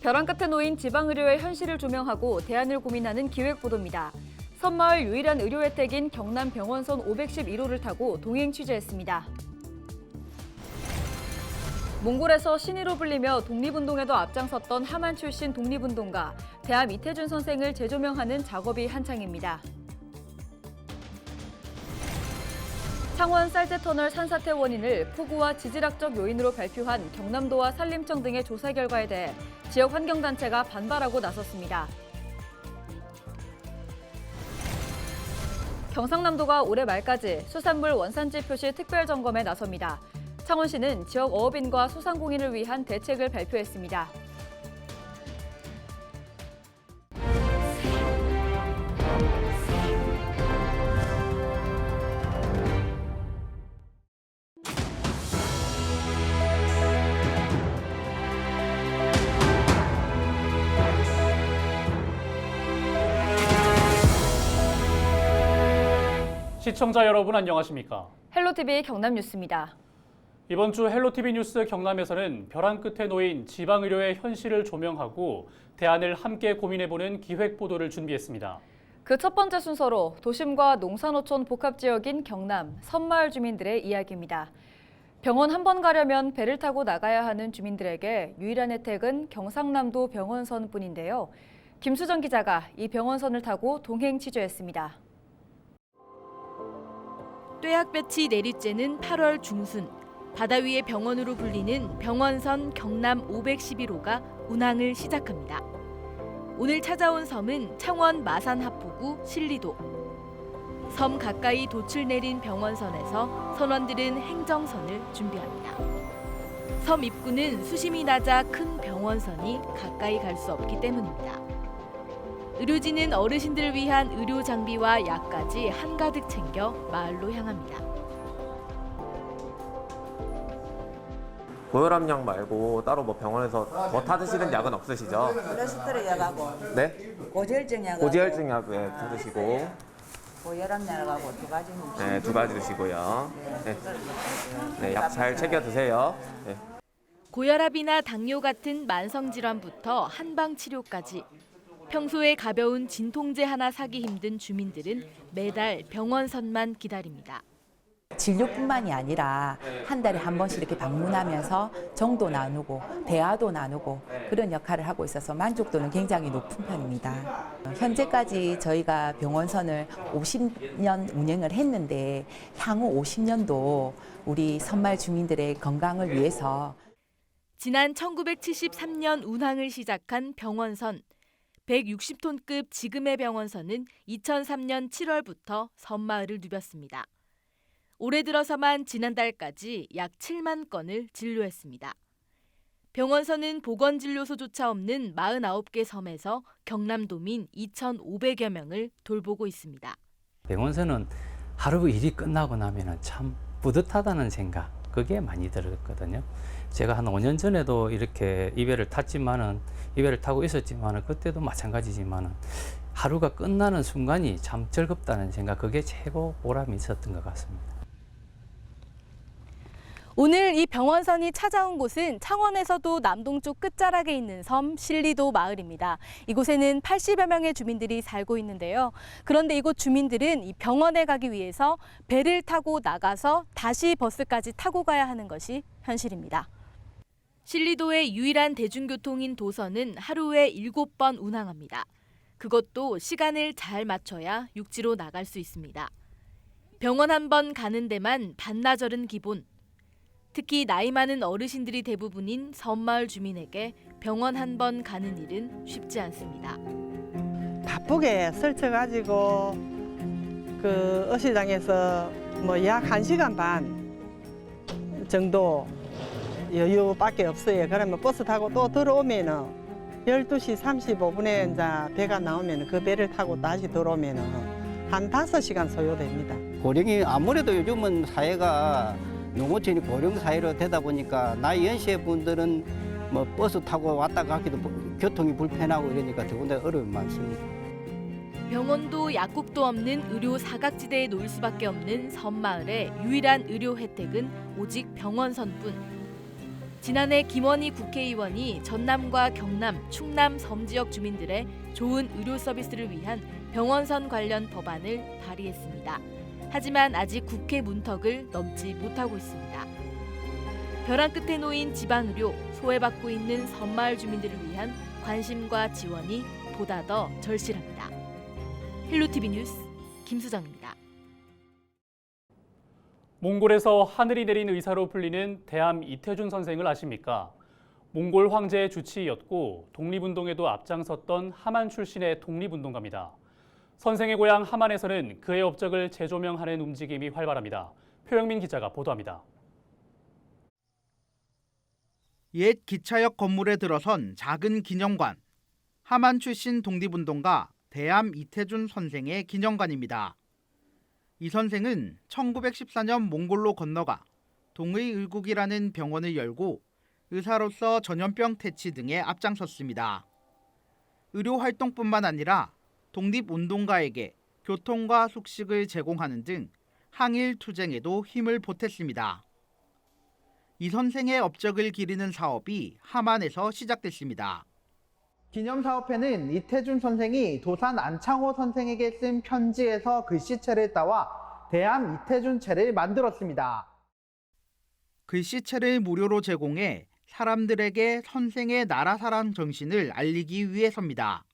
벼랑 끝에 놓인 지방의료의 현실을 조명하고 대안을 고민하는 기획보도입니다. 섬마을 유일한 의료 혜택인 경남 병원선 511호를 타고 동행 취재했습니다. 몽골에서 신의로 불리며 독립운동에도 앞장섰던 하만 출신 독립운동가 대암 이태준 선생을 재조명하는 작업이 한창입니다. 창원 쌀재터널 산사태 원인을 폭우와 지질학적 요인으로 발표한 경남도와 산림청 등의 조사 결과에 대해 지역 환경단체가 반발하고 나섰습니다. 경상남도가 올해 말까지 수산물 원산지 표시 특별 점검에 나섭니다. 창원시는 지역 어업인과 소상공인을 위한 대책을 발표했습니다. 시청자 여러분 안녕하십니까? 헬로티비 경남뉴스입니다. 이번 주 헬로티비 뉴스 경남에서는 벼랑 끝에 놓인 지방의료의 현실을 조명하고 대안을 함께 고민해보는 기획보도를 준비했습니다. 그 첫 번째 순서로 도심과 농산어촌 복합지역인 경남, 섬마을 주민들의 이야기입니다. 병원 한 번 가려면 배를 타고 나가야 하는 주민들에게 유일한 혜택은 경상남도 병원선뿐인데요. 김수정 기자가 이 병원선을 타고 동행 취재했습니다. 뙤약볕이 내리쬐는 8월 중순, 바다 위의 병원으로 불리는 병원선 경남 511호가 운항을 시작합니다. 오늘 찾아온 섬은 창원 마산하포구 신리도. 섬 가까이 돛을 내린 병원선에서 선원들은 행정선을 준비합니다. 섬 입구는 수심이 낮아 큰 병원선이 가까이 갈 수 없기 때문입니다. 의료진은 어르신들을 위한 의료 장비와 약까지 한가득 챙겨 마을로 향합니다. 고혈압약 말고 따로 뭐 병원에서 뭐 타드시는 약은 없으시죠? 콜레스테롤 약하고 네? 고지혈증 약하고 고지혈증 약 타드시고 고혈압 약하고 두 가지 네, 두 가지 드시고요. 네, 네, 약 잘 챙겨 드세요. 네. 고혈압이나 당뇨 같은 만성 질환부터 한방 치료까지 평소에 가벼운 진통제 하나 사기 힘든 주민들은 매달 병원선만 기다립니다. 진료뿐만이 아니라 한 달에 한 번씩 이렇게 방문하면서 정도 나누고 대화도 나누고 그런 역할을 하고 있어서 만족도는 굉장히 높은 편입니다. 현재까지 저희가 병원선을 50년 운영을 했는데 향후 50년도 우리 섬마을 주민들의 건강을 위해서 지난 1973년 운항을 시작한 병원선. 160톤급 지금의 병원선은 2003년 7월부터 섬마을을 누볐습니다. 올해 들어서만 지난달까지 약 7만 건을 진료했습니다. 병원선은 보건진료소조차 없는 49개 섬에서 경남도민 2,500여 명을 돌보고 있습니다. 병원선은 하루 일이 끝나고 나면 참 뿌듯하다는 생각, 그게 많이 들었거든요. 제가 한 5년 전에도 이렇게 이배를 타고 있었지만은 그때도 마찬가지지만은 하루가 끝나는 순간이 참 즐겁다는 생각, 그게 최고 보람이 있었던 것 같습니다. 오늘 이 병원선이 찾아온 곳은 창원에서도 남동쪽 끝자락에 있는 섬 신리도 마을입니다. 이곳에는 80여 명의 주민들이 살고 있는데요. 그런데 이곳 주민들은 이 병원에 가기 위해서 배를 타고 나가서 다시 버스까지 타고 가야 하는 것이 현실입니다. 신리도의 유일한 대중교통인 도선은 하루에 7번 운항합니다. 그것도 시간을 잘 맞춰야 육지로 나갈 수 있습니다. 병원 한 번 가는 데만 반나절은 기본. 특히 나이 많은 어르신들이 대부분인 섬마을 주민에게 병원 한 번 가는 일은 쉽지 않습니다. 바쁘게 설쳐가지고 그 어시장에서 뭐 약 1시간 반 정도 여유밖에 없어요. 그러면 버스 타고 또 들어오면은 12시 35분에 이제 배가 나오면 그 배를 타고 다시 들어오면은 한 5시간 소요됩니다. 고령이 아무래도 요즘은 사회가 농어촌이 고령 사회로 되다 보니까 나이 연세 분들은 뭐 버스 타고 왔다 가기도 교통이 불편하고 이러니까 더군다나 어려움이 많습니다. 병원도 약국도 없는 의료 사각지대에 놓일 수밖에 없는 섬마을의 유일한 의료 혜택은 오직 병원선뿐. 지난해 김원희 국회의원이 전남과 경남, 충남 섬 지역 주민들의 좋은 의료 서비스를 위한 병원선 관련 법안을 발의했습니다. 하지만 아직 국회 문턱을 넘지 못하고 있습니다. 벼랑 끝에 놓인 지방의료, 소외받고 있는 섬마을 주민들을 위한 관심과 지원이 보다 더 절실합니다. 헬로티비 뉴스 김수정입니다. 몽골에서 하늘이 내린 의사로 불리는 대암 이태준 선생을 아십니까? 몽골 황제의 주치의였고 독립운동에도 앞장섰던 하만 출신의 독립운동가입니다. 선생의 고향 하만에서는 그의 업적을 재조명하는 움직임이 활발합니다. 표영민 기자가 보도합니다. 옛 기차역 건물에 들어선 작은 기념관. 하만 출신 독립운동가 대암 이태준 선생의 기념관입니다. 이 선생은 1914년 몽골로 건너가 동의의국이라는 병원을 열고 의사로서 전염병 퇴치 등에 앞장섰습니다. 의료 활동뿐만 아니라 독립운동가에게 교통과 숙식을 제공하는 등 항일 투쟁에도 힘을 보탰습니다. 이 선생의 업적을 기리는 사업이 하만에서 시작됐습니다. 기념사업회는 이태준 선생이 도산 안창호 선생에게 쓴 편지에서 글씨체를 따와 대암 이태준체를 만들었습니다. 글씨체를 무료로 제공해 사람들에게 선생의 나라사랑 정신을 알리기 위해서입니다.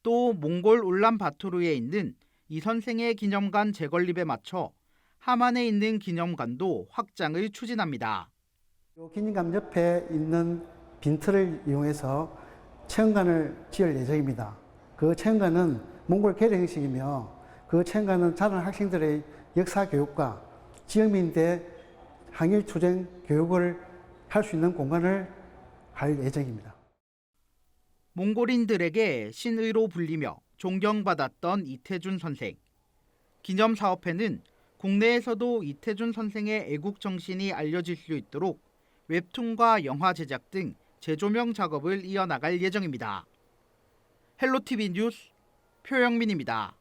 또 몽골 울란바토르에 있는 이 선생의 기념관 재건립에 맞춰 하만에 있는 기념관도 확장을 추진합니다. 기념관 옆에 있는 빈터를 이용해서 체험관을 지을 예정입니다. 그 체험관은 몽골 계례 형식이며 그 체험관은 자란 학생들의 역사 교육과 지역민대 항일 투쟁 교육을 할 수 있는 공간을 할 예정입니다. 몽골인들에게 신의로 불리며 존경받았던 이태준 선생. 기념사업회는 국내에서도 이태준 선생의 애국 정신이 알려질 수 있도록 웹툰과 영화 제작 등 재조명 작업을 이어나갈 예정입니다. 헬로티비 뉴스 표영민입니다.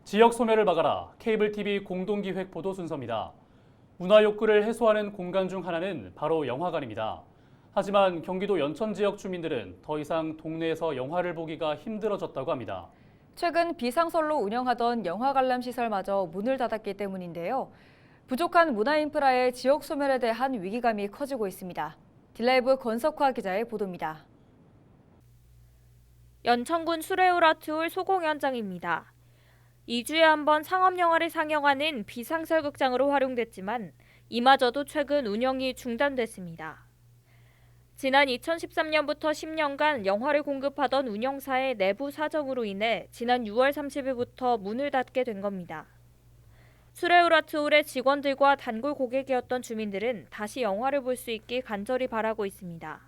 지역 소멸을 막아라. 케이블 TV 공동기획 보도 순서입니다. 문화 욕구를 해소하는 공간 중 하나는 바로 영화관입니다. 하지만 경기도 연천 지역 주민들은 더 이상 동네에서 영화를 보기가 힘들어졌다고 합니다. 최근 비상설로 운영하던 영화 관람 시설마저 문을 닫았기 때문인데요. 부족한 문화 인프라의 지역 소멸에 대한 위기감이 커지고 있습니다. 딜라이브 권석화 기자의 보도입니다. 연천군 수레우라트홀 소공 현장입니다. 2주에 한 번 상업영화를 상영하는 비상설 극장으로 활용됐지만 이마저도 최근 운영이 중단됐습니다. 지난 2013년부터 10년간 영화를 공급하던 운영사의 내부 사정으로 인해 지난 6월 30일부터 문을 닫게 된 겁니다. 수레우라트홀의 직원들과 단골 고객이었던 주민들은 다시 영화를 볼 수 있길 간절히 바라고 있습니다.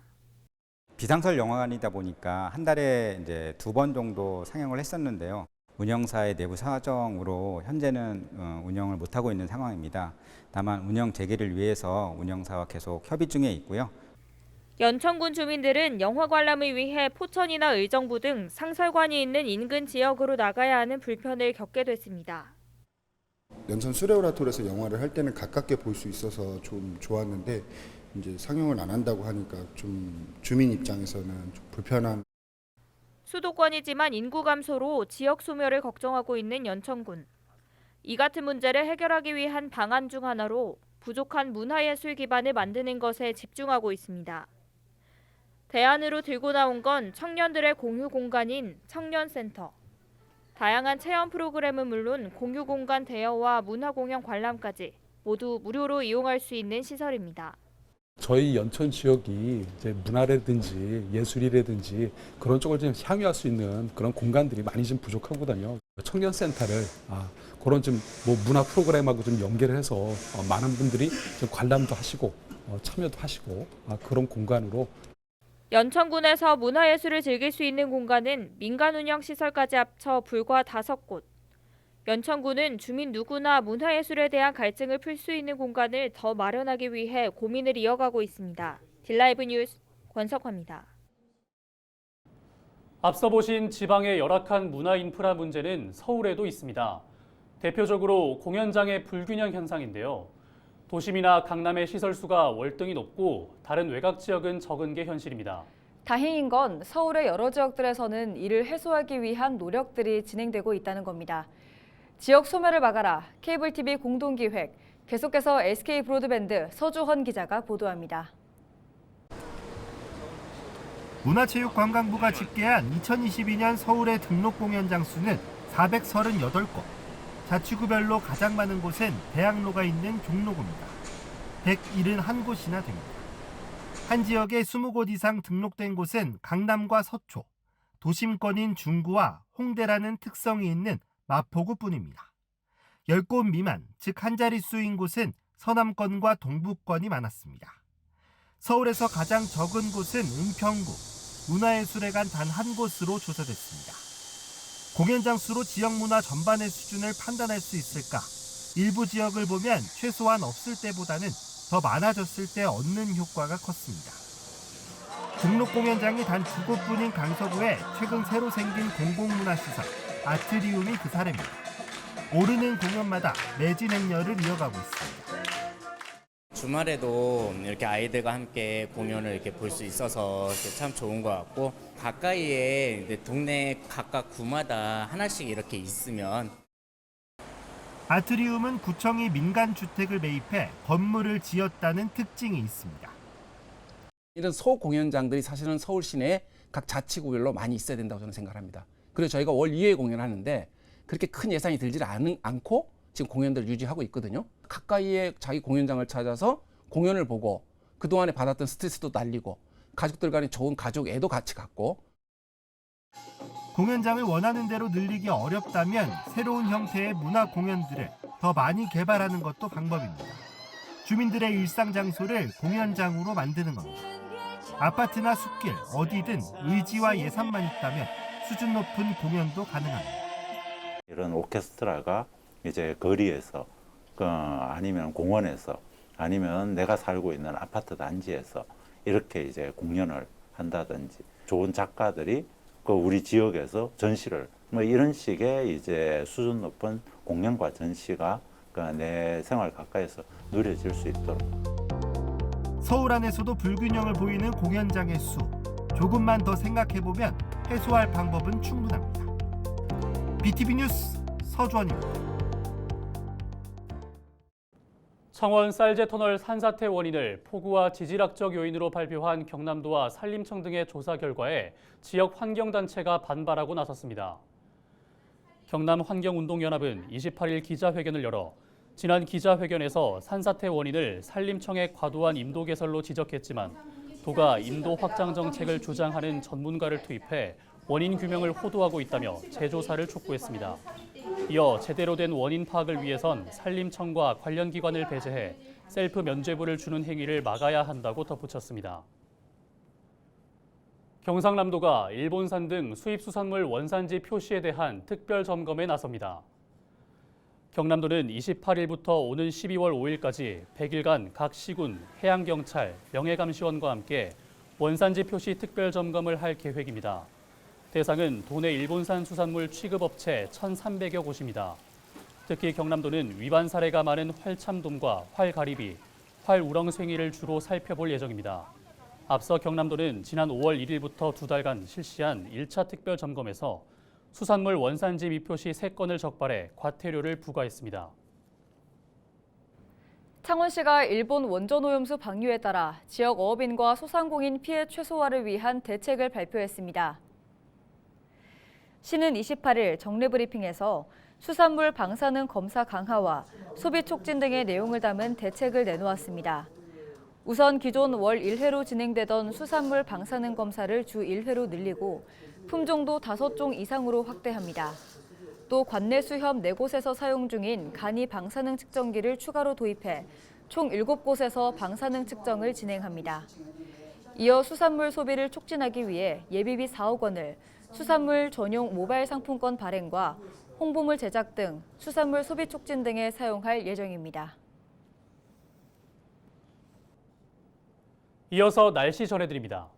비상설 영화관이다 보니까 한 달에 이제 2번 정도 상영을 했었는데요. 운영사의 내부 사정으로 현재는 운영을 못하고 있는 상황입니다. 다만 운영 재개를 위해서 운영사와 계속 협의 중에 있고요. 연천군 주민들은 영화 관람을 위해 포천이나 의정부 등 상설관이 있는 인근 지역으로 나가야 하는 불편을 겪게 됐습니다. 연천 수레오라톨에서 영화를 할 때는 가깝게 볼 수 있어서 좀 좋았는데 이제 상영을 안 한다고 하니까 좀 주민 입장에서는 좀 불편한. 수도권이지만 인구 감소로 지역 소멸을 걱정하고 있는 연천군. 이 같은 문제를 해결하기 위한 방안 중 하나로 부족한 문화예술 기반을 만드는 것에 집중하고 있습니다. 대안으로 들고 나온 건 청년들의 공유 공간인 청년센터. 다양한 체험 프로그램은 물론 공유 공간 대여와 문화 공연 관람까지 모두 무료로 이용할 수 있는 시설입니다. 저희 연천 지역이 이제 문화라든지 예술이라든지 그런 쪽을 좀 향유할 수 있는 그런 공간들이 많이 좀 부족하거든요. 청년센터를 그런 좀 뭐 문화 프로그램하고 좀 연계를 해서 많은 분들이 좀 관람도 하시고 참여도 하시고 그런 공간으로. 연천군에서 문화예술을 즐길 수 있는 공간은 민간 운영 시설까지 합쳐 불과 5곳. 연천군은 주민 누구나 문화예술에 대한 갈증을 풀 수 있는 공간을 더 마련하기 위해 고민을 이어가고 있습니다. 딜라이브 뉴스 권석화입니다. 앞서 보신 지방의 열악한 문화 인프라 문제는 서울에도 있습니다. 대표적으로 공연장의 불균형 현상인데요. 도심이나 강남의 시설수가 월등히 높고 다른 외곽 지역은 적은 게 현실입니다. 다행인 건 서울의 여러 지역들에서는 이를 해소하기 위한 노력들이 진행되고 있다는 겁니다. 지역 소멸을 막아라 케이블 TV 공동기획, 계속해서 SK 브로드밴드 서주헌 기자가 보도합니다. 문화체육관광부가 집계한 2022년 서울의 등록 공연장 수는 438곳. 자치구별로 가장 많은 곳은 대학로가 있는 종로구입니다. 171곳이나 됩니다. 한 지역에 20곳 이상 등록된 곳은 강남과 서초, 도심권인 중구와 홍대라는 특성이 있는 마포구뿐입니다. 10곳 미만, 즉 한 자릿수인 곳은 서남권과 동북권이 많았습니다. 서울에서 가장 적은 곳은 은평구, 문화예술회관 단 한 곳으로 조사됐습니다. 공연장 수로 지역 문화 전반의 수준을 판단할 수 있을까? 일부 지역을 보면 최소한 없을 때보다는 더 많아졌을 때 얻는 효과가 컸습니다. 등록 공연장이 단 2곳뿐인 강서구에 최근 새로 생긴 공공문화시설 아트리움이 그 사례입니다. 오르는 공연마다 매진 행렬을 이어가고 있습니다. 주말에도 이렇게 아이들과 함께 공연을 이렇게 볼 수 있어서 참 좋은 것 같고, 가까이에 이제 동네 각각 구마다 하나씩 이렇게 있으면. 아트리움은 구청이 민간 주택을 매입해 건물을 지었다는 특징이 있습니다. 이런 소공연장들이 사실은 서울 시내에 각 자치구별로 많이 있어야 된다고 저는 생각합니다. 그래서 저희가 월 2회 공연을 하는데 그렇게 큰 예산이 들지 않고 지금 공연들을 유지하고 있거든요. 가까이에 자기 공연장을 찾아서 공연을 보고 그동안에 받았던 스트레스도 날리고 가족들 간에 좋은 가족 애도 같이 갖고. 공연장을 원하는 대로 늘리기 어렵다면 새로운 형태의 문화 공연들을 더 많이 개발하는 것도 방법입니다. 주민들의 일상 장소를 공연장으로 만드는 겁니다. 아파트나 숲길 어디든 의지와 예산만 있다면 수준 높은 공연도 가능합니다. 이런 오케스트라가 이제 거리에서 아니면 공원에서 아니면 내가 살고 있는 아파트 단지에서 이렇게 이제 공연을 한다든지, 좋은 작가들이 우리 지역에서 전시를 이런 식의 이제 수준 높은 공연과 전시가 내 생활 가까이서 누려질 수 있도록. 서울 안에서도 불균형을 보이는 공연장의 수, 조금만 더 생각해보면 해소할 방법은 충분합니다. BTV 뉴스 서주헌입니다. 창원 쌀제터널 산사태 원인을 폭우와 지질학적 요인으로 발표한 경남도와 산림청 등의 조사 결과에 지역 환경단체가 반발하고 나섰습니다. 경남환경운동연합은 28일 기자회견을 열어 지난 기자회견에서 산사태 원인을 산림청의 과도한 인도 개설로 지적했지만 도가 인도 확장 정책을 주장하는 전문가를 투입해 원인 규명을 호도하고 있다며 재조사를 촉구했습니다. 이어 제대로 된 원인 파악을 위해선 산림청과 관련 기관을 배제해 셀프 면죄부를 주는 행위를 막아야 한다고 덧붙였습니다. 경상남도가 일본산 등 수입수산물 원산지 표시에 대한 특별 점검에 나섭니다. 경남도는 28일부터 오는 12월 5일까지 100일간 각 시군, 해양경찰, 명예감시원과 함께 원산지 표시 특별 점검을 할 계획입니다. 대상은 도내 일본산 수산물 취급업체 1,300여 곳입니다. 특히 경남도는 위반 사례가 많은 활참돔과 활가리비, 활우렁생이를 주로 살펴볼 예정입니다. 앞서 경남도는 지난 5월 1일부터 2달간 실시한 1차 특별 점검에서 수산물 원산지 미표시 3건을 적발해 과태료를 부과했습니다. 창원시가 일본 원전오염수 방류에 따라 지역 어업인과 소상공인 피해 최소화를 위한 대책을 발표했습니다. 시는 28일 정례브리핑에서 수산물 방사능 검사 강화와 소비 촉진 등의 내용을 담은 대책을 내놓았습니다. 우선 기존 월 1회로 진행되던 수산물 방사능 검사를 주 1회로 늘리고 품종도 5종 이상으로 확대합니다. 또 관내 수협 4곳에서 사용 중인 간이 방사능 측정기를 추가로 도입해 총 7곳에서 방사능 측정을 진행합니다. 이어 수산물 소비를 촉진하기 위해 예비비 4억 원을 수산물 전용 모바일 상품권 발행과 홍보물 제작 등 수산물 소비 촉진 등에 사용할 예정입니다. 이어서 날씨 전해드립니다.